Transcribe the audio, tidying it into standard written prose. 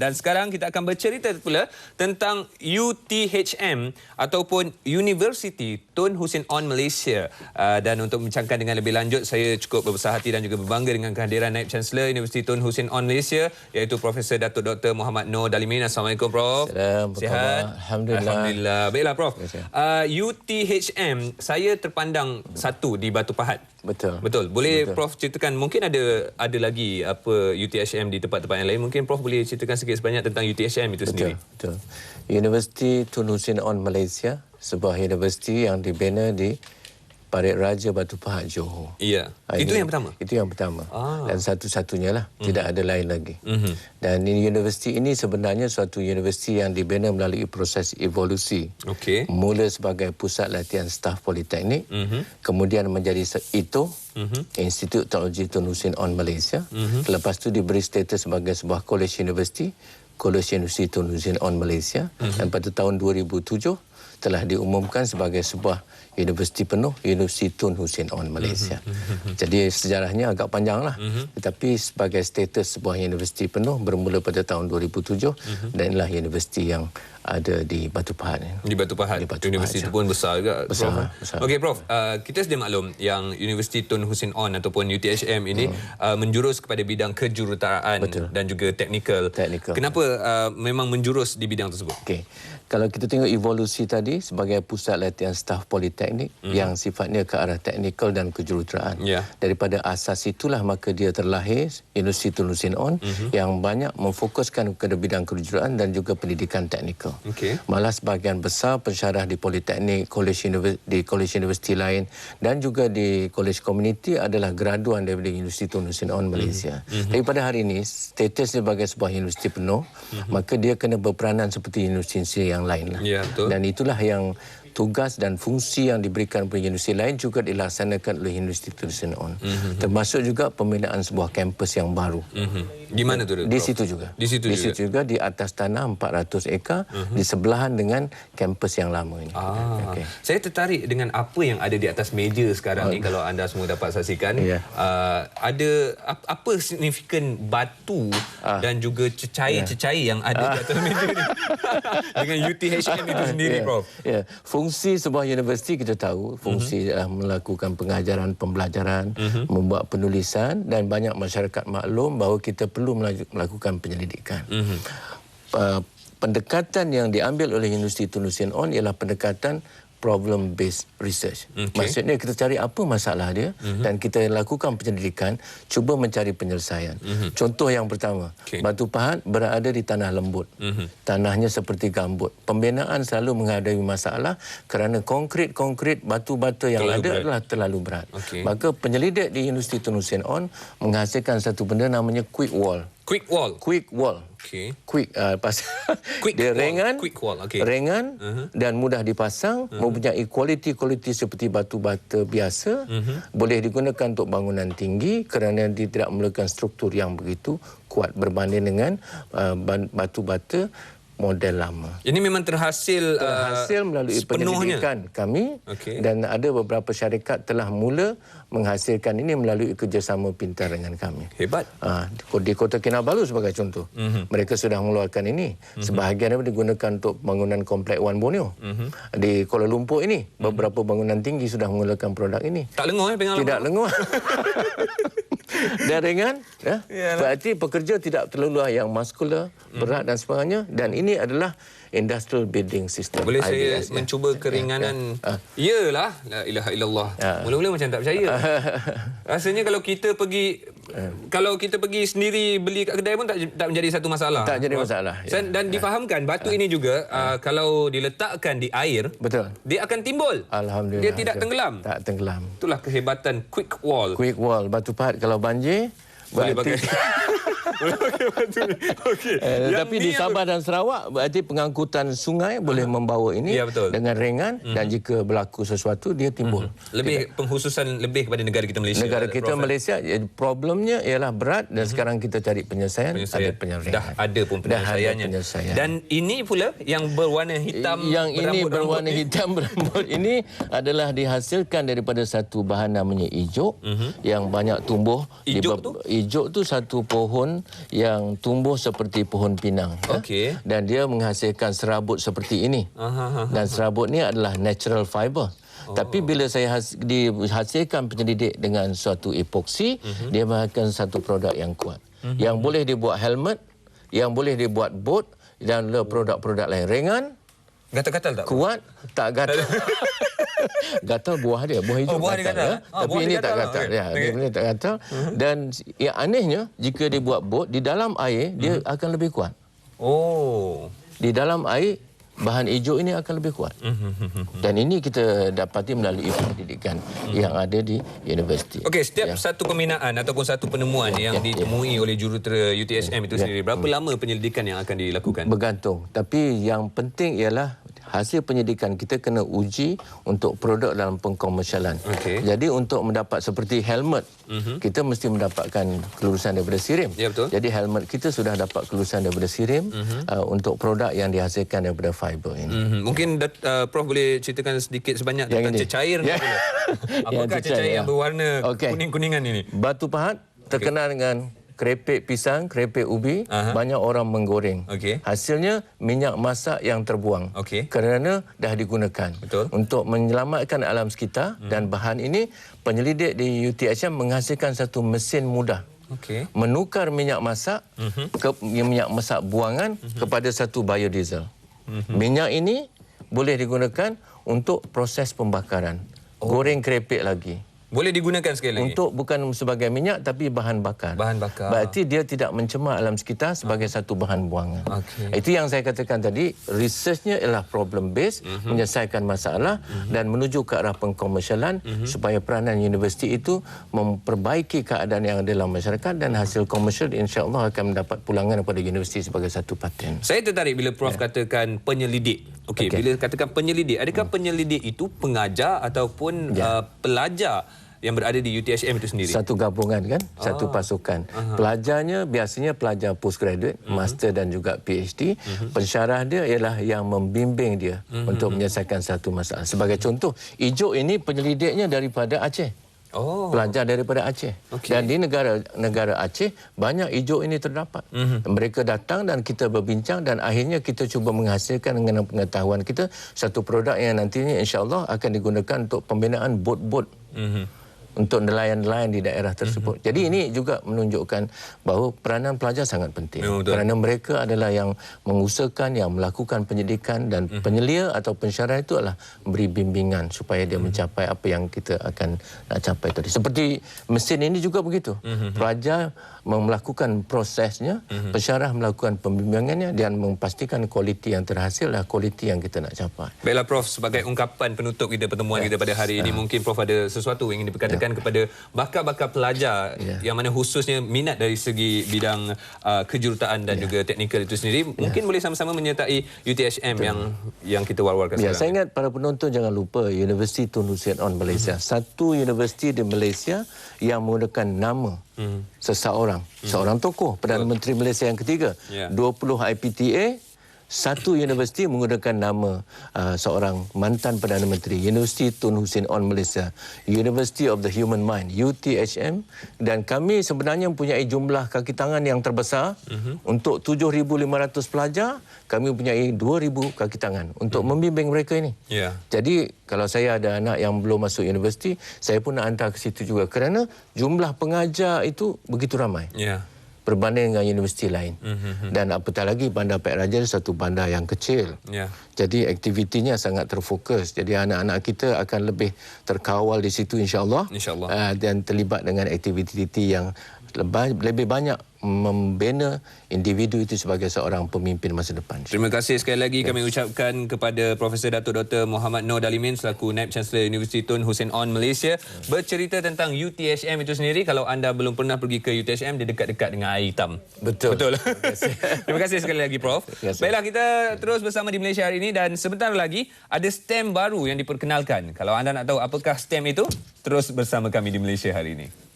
Dan sekarang kita akan bercerita pula tentang UTHM ataupun University Tun Hussein On Malaysia. Dan untuk membincangkan dengan lebih lanjut, saya cukup berbesar hati dan juga berbangga dengan kehadiran Naib Chancellor University Tun Hussein On Malaysia, iaitu Profesor Datuk Dr. Muhammad Noor Dalimin. Assalamualaikum, Prof. Assalamualaikum. Sihat? Alhamdulillah. Baiklah, Prof. UTHM, saya terpandang satu di Batu Pahat. Betul. Boleh Prof ceritakan, mungkin ada lagi apa UTHM di tempat-tempat yang lain. Mungkin Prof boleh ceritakan sikit sebanyak tentang UTHM itu sendiri. Betul. University Tun Hussein On Malaysia, sebuah universiti yang dibina di Parit Raja Batu Pahat, Johor. Iya. Itu yang pertama? Itu yang pertama. Dan satu-satunya lah. Tidak ada lain lagi. Dan universiti ini sebenarnya suatu universiti yang dibina melalui proses evolusi. Mula sebagai pusat latihan staf politeknik, kemudian menjadi ITO, Institut Teknologi Tun Hussein On Malaysia. Lepas itu diberi status sebagai sebuah college university, College University Tun Hussein On Malaysia. Dan pada tahun 2007 telah diumumkan sebagai sebuah universiti penuh, Universiti Tun Hussein On Malaysia. Jadi sejarahnya agak panjanglah. Tetapi sebagai status sebuah universiti penuh bermula pada tahun 2007 dan inilah universiti yang ada di Batu Pahat. Di Batu Pahat. Universiti itu pun besar juga, Prof. Okey, Prof. Kita sedia maklum yang Universiti Tun Hussein On ataupun UTHM ini menjurus kepada bidang kejuruteraan dan juga teknikal. Kenapa memang menjurus di bidang tersebut? Okey. Kalau kita tengok evolusi tadi sebagai pusat latihan staf politeknik yang sifatnya ke arah teknikal dan kejuruteraan. Daripada asas itulah maka dia terlahir Universiti Tun Hussein On yang banyak memfokuskan kepada bidang kejuruteraan dan juga pendidikan teknikal. Malah sebahagian besar pensyarah di politeknik, di kolej universiti lain dan juga di kolej komuniti adalah graduan daripada Universiti Tun Hussein On Malaysia. Tapi pada hari ini status sebagai sebuah universiti penuh, maka dia kena berperanan seperti universiti yang lain lah. Dan itulah yang tugas dan fungsi yang diberikan kepada universiti lain juga dilaksanakan oleh Universiti Tun Hussein On. Termasuk juga pembinaan sebuah kampus yang baru. Di mana tu? Di situ juga. Di situ juga di atas tanah 400 ekar di sebelahan dengan kampus yang lama ini. Saya tertarik dengan apa yang ada di atas meja sekarang ni, kalau anda semua dapat saksikan. Ada apa signifikan batu dan juga cecair-cecair yang ada di atas meja ni dengan UTHM itu sendiri, Prof. Fungsi sebuah universiti kita tahu, fungsi adalah melakukan pengajaran, pembelajaran, membuat penulisan dan banyak masyarakat maklum bahawa kita perlu melakukan penyelidikan. Pendekatan yang diambil oleh Universiti Tun Hussein On ialah pendekatan problem based research. Maksudnya kita cari apa masalah dia dan kita lakukan penyelidikan, cuba mencari penyelesaian. Contoh yang pertama, Batu Pahat berada di tanah lembut. Tanahnya seperti gambut. Pembinaan selalu menghadapi masalah kerana konkrit batu-batu yang ada adalah terlalu berat. Maka penyelidik di Universiti Tun Hussein On menghasilkan satu benda namanya quick wall. Dia ringan, dan mudah dipasang, mempunyai kualiti seperti batu bata biasa, boleh digunakan untuk bangunan tinggi kerana dia tidak memerlukan struktur yang begitu kuat berbanding dengan batu bata model lama. Ini memang terhasil melalui penyelidikan kami dan ada beberapa syarikat telah mula menghasilkan ini melalui kerjasama pintar dengan kami. Hebat. Di Kota Kinabalu sebagai contoh. Mereka sudah mengeluarkan ini. Sebahagian digunakan untuk bangunan komplek Wan Borneo. Di Kuala Lumpur ini, beberapa bangunan tinggi sudah menggunakan produk ini. Tak lengur pengalaman? Tidak lengur. Dan ringan, berarti pekerja tidak terlalu yang muskular, berat dan sebagainya. Dan ini adalah industrial building system. Boleh saya mencuba keringanan? Iyalah, la ilaha illallah. Mula-mula macam tak percaya. Rasanya kalau kita pergi sendiri beli kat kedai pun tak menjadi satu masalah. Tak jadi masalah. Dan difahamkan batu ini juga kalau diletakkan di air, dia akan timbul. Alhamdulillah. Dia tidak tenggelam. Tak tenggelam. Itulah kehebatan quick wall. Batu Pahat kalau banjir boleh pakai. Tapi di Sabah dan Sarawak berarti pengangkutan sungai boleh membawa ini dengan ringan dan jika berlaku sesuatu dia timbul. Pengkhususan lebih kepada negara kita Malaysia. Negara kita Malaysia problemnya ialah berat dan sekarang kita cari penyelesaian. Ada penyelesaian. Dah ada pun penyelesaiannya. Dan ini pula yang berwarna hitam. Yang ini berwarna hitam berambut ini adalah dihasilkan daripada satu bahan namanya ijuk yang banyak tumbuh. Ijuk tu satu pohon pohon yang tumbuh seperti pohon pinang. Okey. Dan dia menghasilkan serabut seperti ini. Dan serabut ni adalah natural fiber. Tapi bila saya dihasilkan penyelidik dengan suatu epoksi, dia menghasilkan satu produk yang kuat. Yang boleh dibuat helmet, yang boleh dibuat boat dan produk-produk lain. Ringan, gatal-gatal tak? kuat, tak gatal. Gatal buah dia, buah hijau buah dia gatal. Tapi ini tak gatal. Ya, ini tak gatal. Dan yang anehnya, jika dia buat boat di dalam air, dia akan lebih kuat. Oh. Di dalam air, bahan hijau ini akan lebih kuat. Dan ini kita dapati melalui pendidikan yang ada di universiti. Okey, setiap satu pembinaan ataupun satu penemuan yang ditemui oleh jurutera UTHM itu sendiri, berapa lama penyelidikan yang akan dilakukan? Bergantung. Tapi yang penting ialah hasil penyelidikan kita kena uji untuk produk dalam pengkomersialan. Jadi untuk mendapat seperti helmet, kita mesti mendapatkan kelulusan daripada SIRIM. Ya, betul. Jadi helmet kita sudah dapat kelulusan daripada SIRIM untuk produk yang dihasilkan daripada fiber ini. Mungkin Prof boleh ceritakan sedikit sebanyak tentang cecair. Apakah cecair yang berwarna kuning-kuningan ini? Batu pahat terkenal dengan kerepek pisang, kerepek ubi, banyak orang menggoreng. Hasilnya minyak masak yang terbuang. Kerana dah digunakan. Untuk menyelamatkan alam sekitar dan bahan ini, penyelidik di UTHM menghasilkan satu mesin mudah. Menukar minyak masak minyak masak buangan kepada satu biodiesel. Minyak ini boleh digunakan untuk proses pembakaran. Goreng kerepek lagi. Boleh digunakan sekali lagi? Untuk bukan sebagai minyak tapi bahan bakar. Bahan bakar. Berarti dia tidak mencemar alam sekitar sebagai satu bahan buangan. Itu yang saya katakan tadi, researchnya ialah problem based, menyelesaikan masalah dan menuju ke arah pengkomersialan supaya peranan universiti itu memperbaiki keadaan yang ada dalam masyarakat dan hasil komersial insya-Allah akan mendapat pulangan kepada universiti sebagai satu paten. Saya tertarik bila Prof katakan penyelidik. Bila katakan penyelidik, adakah penyelidik itu pengajar ataupun pelajar yang berada di UTHM itu sendiri? Satu gabungan kan, satu pasukan. Pelajarnya biasanya pelajar postgraduate, master dan juga PhD. Pensyarah dia ialah yang membimbing dia untuk menyelesaikan satu masalah. Sebagai contoh, Ijuk ini penyelidiknya daripada Aceh. Pelajar daripada Aceh. Dan di negara Aceh banyak Ijuk ini terdapat. Mereka datang dan kita berbincang dan akhirnya kita cuba menghasilkan dengan pengetahuan kita satu produk yang nantinya insya-Allah akan digunakan untuk pembinaan bot-bot. Untuk nelayan-nelayan di daerah tersebut. Jadi ini juga menunjukkan bahawa peranan pelajar sangat penting. Kerana mereka adalah yang mengusahakan, yang melakukan penyidikan dan penyelia atau pensyarah itu adalah memberi bimbingan supaya dia mencapai apa yang kita akan nak capai tadi. Seperti mesin ini juga begitu. Pelajar melakukan prosesnya, pensyarah melakukan pembimbingannya dan memastikan kualiti yang terhasil adalah kualiti yang kita nak capai. Baiklah Prof, sebagai ungkapan penutup kita pertemuan kita pada hari ini, mungkin Prof ada sesuatu yang ingin diperkatakan kepada bakal-bakal pelajar yang mana khususnya minat dari segi bidang kejuruteraan dan juga teknikal itu sendiri, mungkin boleh sama-sama menyertai UTHM yang kita war-warkan sekarang. Saya ingat para penonton jangan lupa Universiti Tun Hussein On Malaysia. Satu universiti di Malaysia yang menggunakan nama seseorang, seorang tokoh, Perdana Menteri Malaysia yang ketiga. 20 IPTA. Satu universiti menggunakan nama seorang mantan Perdana Menteri, Universiti Tun Hussein On Malaysia, University of the Human Mind, UTHM, dan kami sebenarnya mempunyai jumlah kaki tangan yang terbesar. Untuk 7,500 pelajar, kami mempunyai 2,000 kaki tangan untuk membimbing mereka ini. Jadi kalau saya ada anak yang belum masuk universiti, saya pun nak hantar ke situ juga kerana jumlah pengajar itu begitu ramai. Berbanding dengan universiti lain. Dan apatah lagi Bandar Perak Raja satu bandar yang kecil. Jadi aktivitinya sangat terfokus. Jadi anak-anak kita akan lebih terkawal di situ insya-Allah. Dan terlibat dengan aktiviti yang lebih banyak membina individu itu sebagai seorang pemimpin masa depan. Terima kasih sekali lagi kami ucapkan kepada Profesor Dato' Dr. Mohammad Noor Dalimin selaku Naib Chancellor Universiti Tun Hussein On Malaysia bercerita tentang UTHM itu sendiri. Kalau anda belum pernah pergi ke UTHM, dia dekat-dekat dengan air hitam. Betul. Terima kasih sekali lagi Prof. Baiklah, kita terus bersama di Malaysia hari ini dan sebentar lagi ada stem baru yang diperkenalkan. Kalau anda nak tahu apakah stem itu, terus bersama kami di Malaysia hari ini.